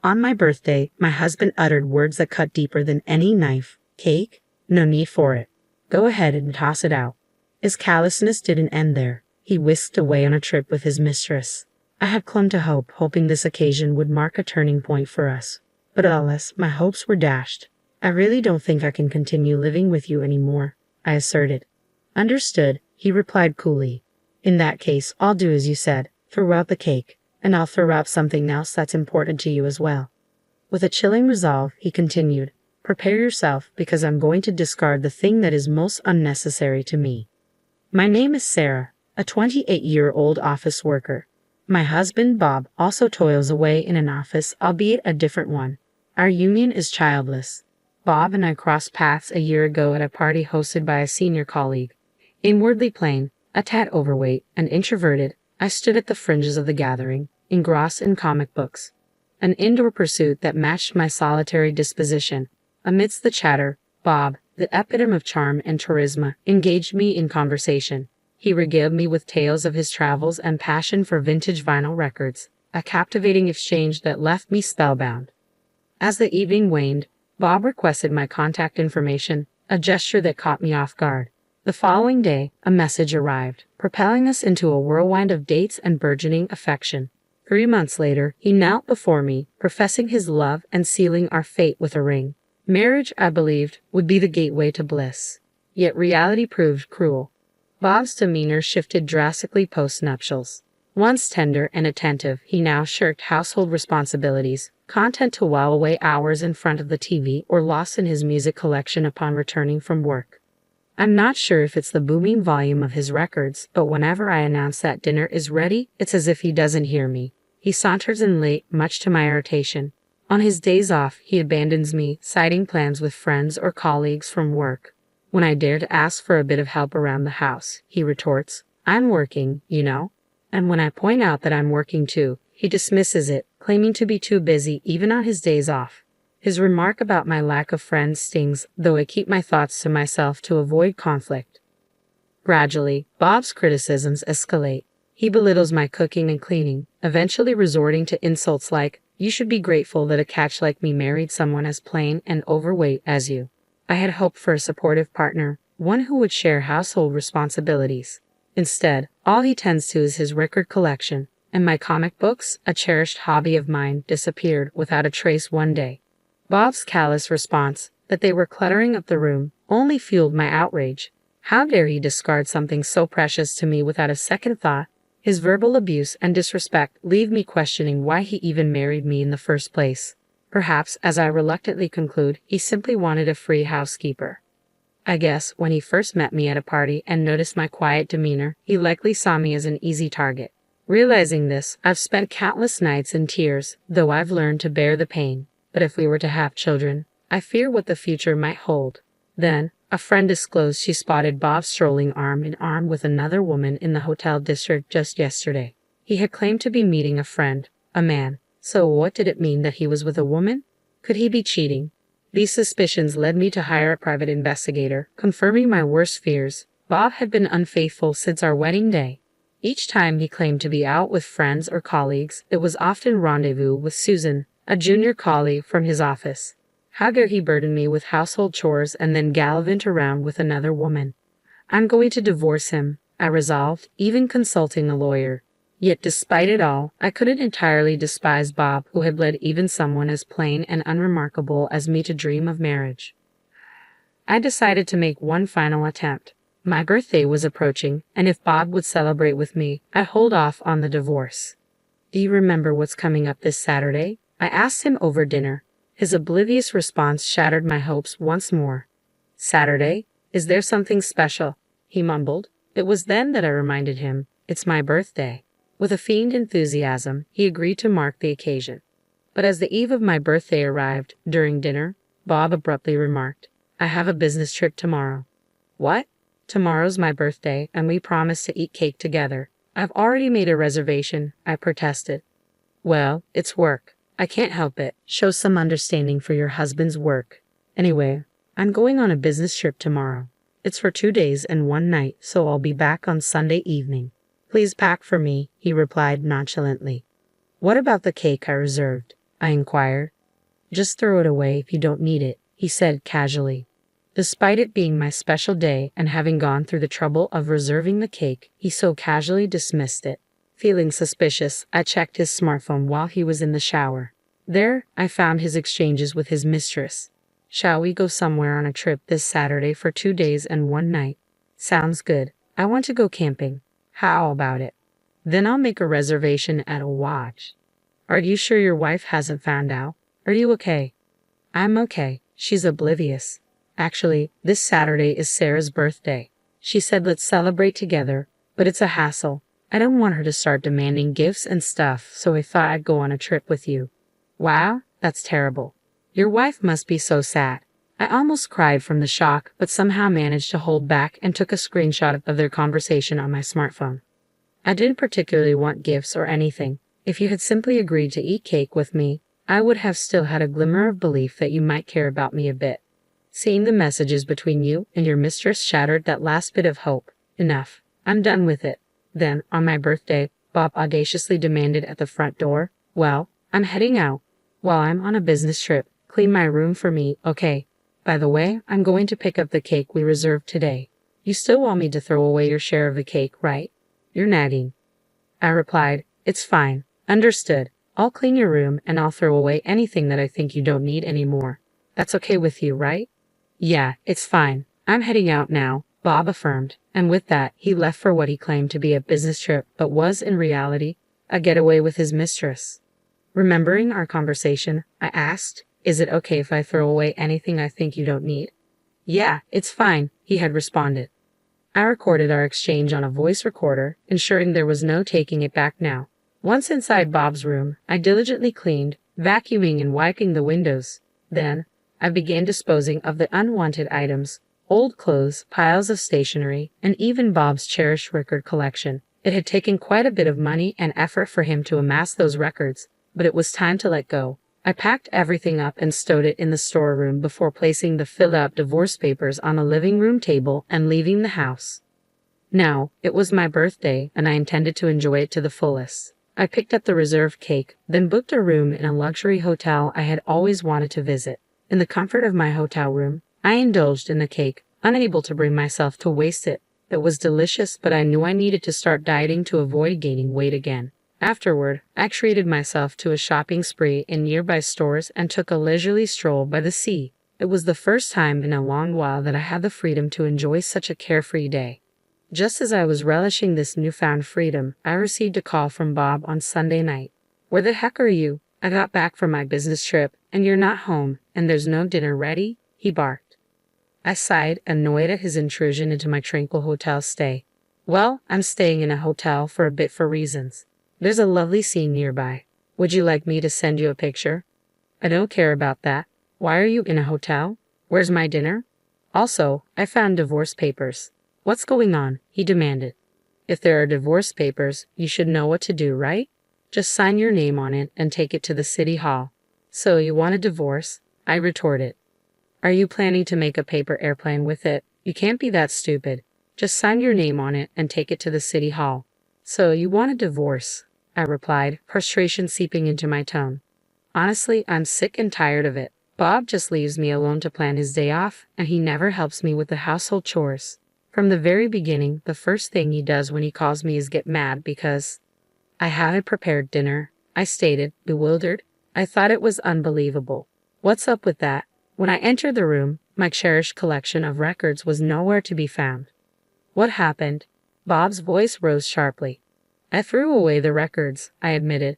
On my birthday, my husband uttered words that cut deeper than any knife. Cake? No need for it. Go ahead and toss it out. His callousness didn't end there. He whisked away on a trip with his mistress. I had clung to hope, hoping this occasion would mark a turning point for us. But alas, my hopes were dashed. I really don't think I can continue living with you anymore, I asserted. Understood, he replied coolly. In that case, I'll do as you said, throw out the cake, and I'll throw out something else that's important to you as well. With a chilling resolve, he continued, prepare yourself because I'm going to discard the thing that is most unnecessary to me. My name is Sarah, a 28-year-old office worker. My husband, Bob, also toils away in an office, albeit a different one. Our union is childless. Bob and I crossed paths a year ago at a party hosted by a senior colleague. Inwardly plain, a tad overweight, and introverted, I stood at the fringes of the gathering, engrossed in comic books. An indoor pursuit that matched my solitary disposition. Amidst the chatter, Bob, the epitome of charm and charisma, engaged me in conversation. He regaled me with tales of his travels and passion for vintage vinyl records, a captivating exchange that left me spellbound. As the evening waned, Bob requested my contact information, a gesture that caught me off guard. The following day, a message arrived, propelling us into a whirlwind of dates and burgeoning affection. 3 months later, he knelt before me, professing his love and sealing our fate with a ring. Marriage, I believed, would be the gateway to bliss. Yet reality proved cruel. Bob's demeanor shifted drastically post-nuptials. Once tender and attentive, he now shirked household responsibilities, content to while away hours in front of the TV or lost in his music collection upon returning from work. I'm not sure if it's the booming volume of his records, but whenever I announce that dinner is ready, it's as if he doesn't hear me. He saunters in late, much to my irritation. On his days off, he abandons me, citing plans with friends or colleagues from work. When I dare to ask for a bit of help around the house, he retorts, I'm working, you know. And when I point out that I'm working too, he dismisses it, claiming to be too busy even on his days off. His remark about my lack of friends stings, though I keep my thoughts to myself to avoid conflict. Gradually, Bob's criticisms escalate. He belittles my cooking and cleaning, eventually resorting to insults like, you should be grateful that a catch like me married someone as plain and overweight as you. I had hoped for a supportive partner, one who would share household responsibilities. Instead, all he tends to is his record collection, and my comic books, a cherished hobby of mine, disappeared without a trace one day. Bob's callous response, that they were cluttering up the room, only fueled my outrage. How dare he discard something so precious to me without a second thought? His verbal abuse and disrespect leave me questioning why he even married me in the first place. Perhaps, as I reluctantly conclude, he simply wanted a free housekeeper. I guess when he first met me at a party and noticed my quiet demeanor, he likely saw me as an easy target. Realizing this, I've spent countless nights in tears, though I've learned to bear the pain. But if we were to have children, I fear what the future might hold. Then, a friend disclosed she spotted Bob strolling arm in arm with another woman in the hotel district just yesterday. He had claimed to be meeting a friend, a man. So what did it mean that he was with a woman? Could he be cheating? These suspicions led me to hire a private investigator, confirming my worst fears. Bob had been unfaithful since our wedding day. Each time he claimed to be out with friends or colleagues, it was often rendezvous with Susan, a junior colleague from his office. How dare he burden me with household chores and then gallivant around with another woman? I'm going to divorce him, I resolved, even consulting a lawyer. Yet despite it all, I couldn't entirely despise Bob, who had led even someone as plain and unremarkable as me to dream of marriage. I decided to make one final attempt. My birthday was approaching, and if Bob would celebrate with me, I'd hold off on the divorce. Do you remember what's coming up this Saturday? I asked him over dinner. His oblivious response shattered my hopes once more. Saturday? Is there something special? He mumbled. It was then that I reminded him, it's my birthday. With a feigned enthusiasm, he agreed to mark the occasion. But as the eve of my birthday arrived, during dinner, Bob abruptly remarked, I have a business trip tomorrow. What? Tomorrow's my birthday, and we promised to eat cake together. I've already made a reservation, I protested. Well, it's work. I can't help it. Show some understanding for your husband's work. Anyway, I'm going on a business trip tomorrow. It's for 2 days and 1 night, so I'll be back on Sunday evening. Please pack for me, he replied nonchalantly. What about the cake I reserved? I inquired. Just throw it away if you don't need it, he said casually. Despite it being my special day and having gone through the trouble of reserving the cake, he so casually dismissed it. Feeling suspicious, I checked his smartphone while he was in the shower. There, I found his exchanges with his mistress. Shall we go somewhere on a trip this Saturday for 2 days and 1 night? Sounds good. I want to go camping. How about it? Then I'll make a reservation at a lodge. Are you sure your wife hasn't found out? Are you okay? I'm okay. She's oblivious. Actually, this Saturday is Sarah's birthday. She said let's celebrate together, but it's a hassle. I don't want her to start demanding gifts and stuff, so I thought I'd go on a trip with you. Wow, that's terrible. Your wife must be so sad. I almost cried from the shock, but somehow managed to hold back and took a screenshot of their conversation on my smartphone. I didn't particularly want gifts or anything. If you had simply agreed to eat cake with me, I would have still had a glimmer of belief that you might care about me a bit. Seeing the messages between you and your mistress shattered that last bit of hope. Enough. I'm done with it. Then, on my birthday, Bob audaciously demanded at the front door, well, I'm heading out. While I'm on a business trip, clean my room for me, okay? By the way, I'm going to pick up the cake we reserved today. You still want me to throw away your share of the cake, right? You're nagging. I replied, it's fine. Understood. I'll clean your room and I'll throw away anything that I think you don't need anymore. That's okay with you, right? Yeah, it's fine. I'm heading out now, Bob affirmed, and with that, he left for what he claimed to be a business trip but was, in reality, a getaway with his mistress. Remembering our conversation, I asked, is it okay if I throw away anything I think you don't need? Yeah, it's fine, he had responded. I recorded our exchange on a voice recorder, ensuring there was no taking it back now. Once inside Bob's room, I diligently cleaned, vacuuming and wiping the windows. Then, I began disposing of the unwanted items, old clothes, piles of stationery, and even Bob's cherished record collection. It had taken quite a bit of money and effort for him to amass those records, but it was time to let go. I packed everything up and stowed it in the storeroom before placing the filled-out divorce papers on a living room table and leaving the house. Now, it was my birthday, and I intended to enjoy it to the fullest. I picked up the reserved cake, then booked a room in a luxury hotel I had always wanted to visit. In the comfort of my hotel room, I indulged in the cake, unable to bring myself to waste it. It was delicious, but I knew I needed to start dieting to avoid gaining weight again. Afterward, I treated myself to a shopping spree in nearby stores and took a leisurely stroll by the sea. It was the first time in a long while that I had the freedom to enjoy such a carefree day. Just as I was relishing this newfound freedom, I received a call from Bob on Sunday night. Where the heck are you? I got back from my business trip, and you're not home, and there's no dinner ready? He barked. I sighed, annoyed at his intrusion into my tranquil hotel stay. Well, I'm staying in a hotel for a bit for reasons. There's a lovely scene nearby. Would you like me to send you a picture? I don't care about that. Why are you in a hotel? Where's my dinner? Also, I found divorce papers. What's going on? He demanded. If there are divorce papers, you should know what to do, right? Just sign your name on it and take it to the city hall. So you want a divorce? I retorted. Are you planning to make a paper airplane with it? You can't be that stupid. Just sign your name on it and take it to the city hall. So you want a divorce? I replied, frustration seeping into my tone. Honestly, I'm sick and tired of it. Bob just leaves me alone to plan his day off, and he never helps me with the household chores. From the very beginning, the first thing he does when he calls me is get mad because I haven't prepared dinner, I stated, bewildered. I thought it was unbelievable. What's up with that? When I entered the room, my cherished collection of records was nowhere to be found. What happened? Bob's voice rose sharply. I threw away the records, I admitted.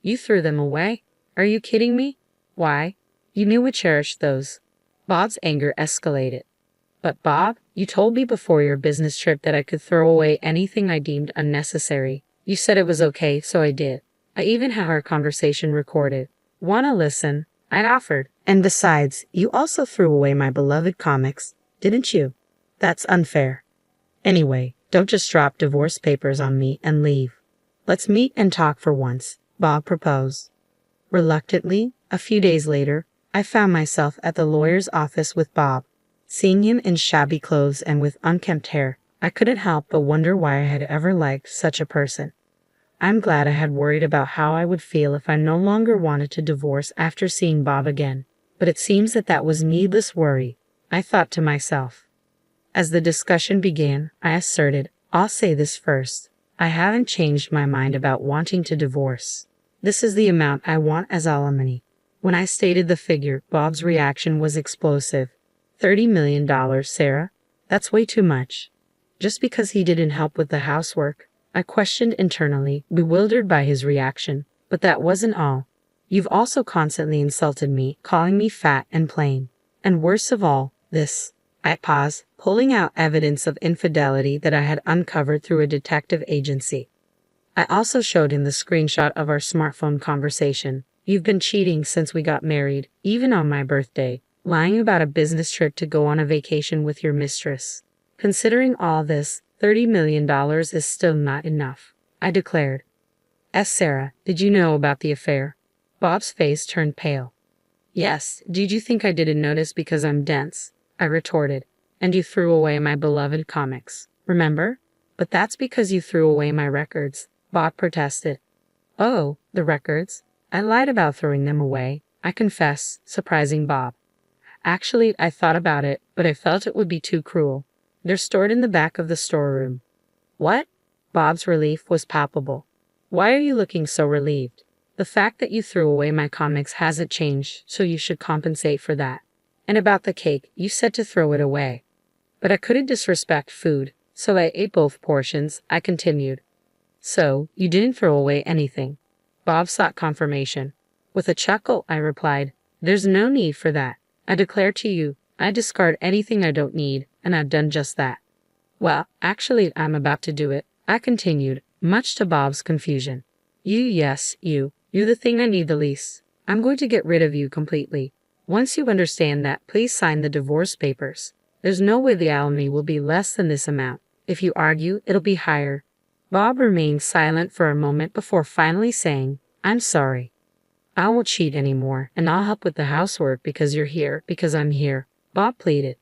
You threw them away? Are you kidding me? Why? You knew we cherished those. Bob's anger escalated. But Bob, you told me before your business trip that I could throw away anything I deemed unnecessary. You said it was okay, so I did. I even have our conversation recorded. Wanna listen? I offered. And besides, you also threw away my beloved comics, didn't you? That's unfair. Anyway, don't just drop divorce papers on me and leave. Let's meet and talk for once, Bob proposed. Reluctantly, a few days later, I found myself at the lawyer's office with Bob. Seeing him in shabby clothes and with unkempt hair, I couldn't help but wonder why I had ever liked such a person. I'm glad I had worried about how I would feel if I no longer wanted to divorce after seeing Bob again. But it seems that was needless worry, I thought to myself. As the discussion began, I asserted, I'll say this first. I haven't changed my mind about wanting to divorce. This is the amount I want as alimony. When I stated the figure, Bob's reaction was explosive. $30 million, Sarah? That's way too much. Just because he didn't help with the housework, I questioned internally, bewildered by his reaction. But that wasn't all. You've also constantly insulted me, calling me fat and plain. And worst of all, this. I paused, pulling out evidence of infidelity that I had uncovered through a detective agency. I also showed him the screenshot of our smartphone conversation. You've been cheating since we got married, even on my birthday, lying about a business trip to go on a vacation with your mistress. Considering all this, $30 million is still not enough, I declared. Sarah, did you know about the affair? Bob's face turned pale. Yes, did you think I didn't notice because I'm dense? I retorted. And you threw away my beloved comics, remember? But that's because you threw away my records, Bob protested. Oh, the records? I lied about throwing them away, I confessed, surprising Bob. Actually, I thought about it, but I felt it would be too cruel. They're stored in the back of the storeroom. What? Bob's relief was palpable. Why are you looking so relieved? The fact that you threw away my comics hasn't changed, so you should compensate for that. And about the cake, you said to throw it away. But I couldn't disrespect food, so I ate both portions, I continued. So, you didn't throw away anything. Bob sought confirmation. With a chuckle, I replied, There's no need for that. I declare to you, I discard anything I don't need, and I've done just that. Well, actually, I'm about to do it, I continued, much to Bob's confusion. Yes, you're the thing I need the least. I'm going to get rid of you completely. Once you understand that, please sign the divorce papers. There's no way the alimony will be less than this amount. If you argue, it'll be higher. Bob remained silent for a moment before finally saying, I'm sorry. I won't cheat anymore, and I'll help with the housework because you're here, because I'm here, Bob pleaded.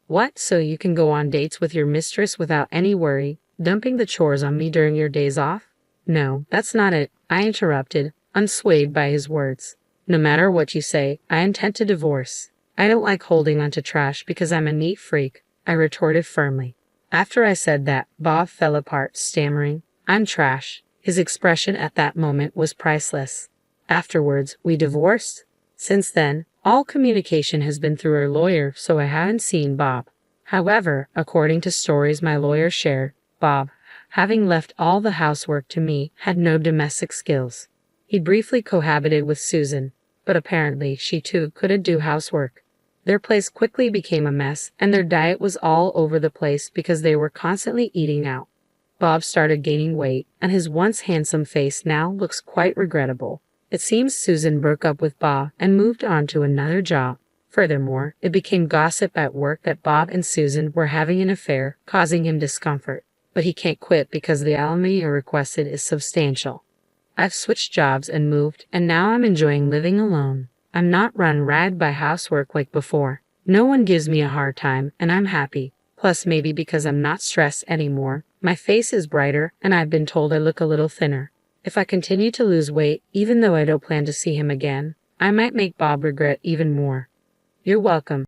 What, so you can go on dates with your mistress without any worry, dumping the chores on me during your days off? No, that's not it, I interrupted, unswayed by his words. No matter what you say, I intend to divorce. I don't like holding onto trash because I'm a neat freak, I retorted firmly. After I said that, Bob fell apart, stammering, I'm trash. His expression at that moment was priceless. Afterwards, we divorced. Since then, all communication has been through our lawyer, so I haven't seen Bob. However, according to stories my lawyer shared, Bob, having left all the housework to me, had no domestic skills. He briefly cohabited with Susan, but apparently she too couldn't do housework. Their place quickly became a mess, and their diet was all over the place because they were constantly eating out. Bob started gaining weight, and his once handsome face now looks quite regrettable. It seems Susan broke up with Bob and moved on to another job. Furthermore, it became gossip at work that Bob and Susan were having an affair, causing him discomfort. But he can't quit because the alimony requested is substantial. I've switched jobs and moved, and now I'm enjoying living alone. I'm not run ragged by housework like before. No one gives me a hard time, and I'm happy. Plus, maybe because I'm not stressed anymore, my face is brighter, and I've been told I look a little thinner. If I continue to lose weight, even though I don't plan to see him again, I might make Bob regret even more. You're welcome.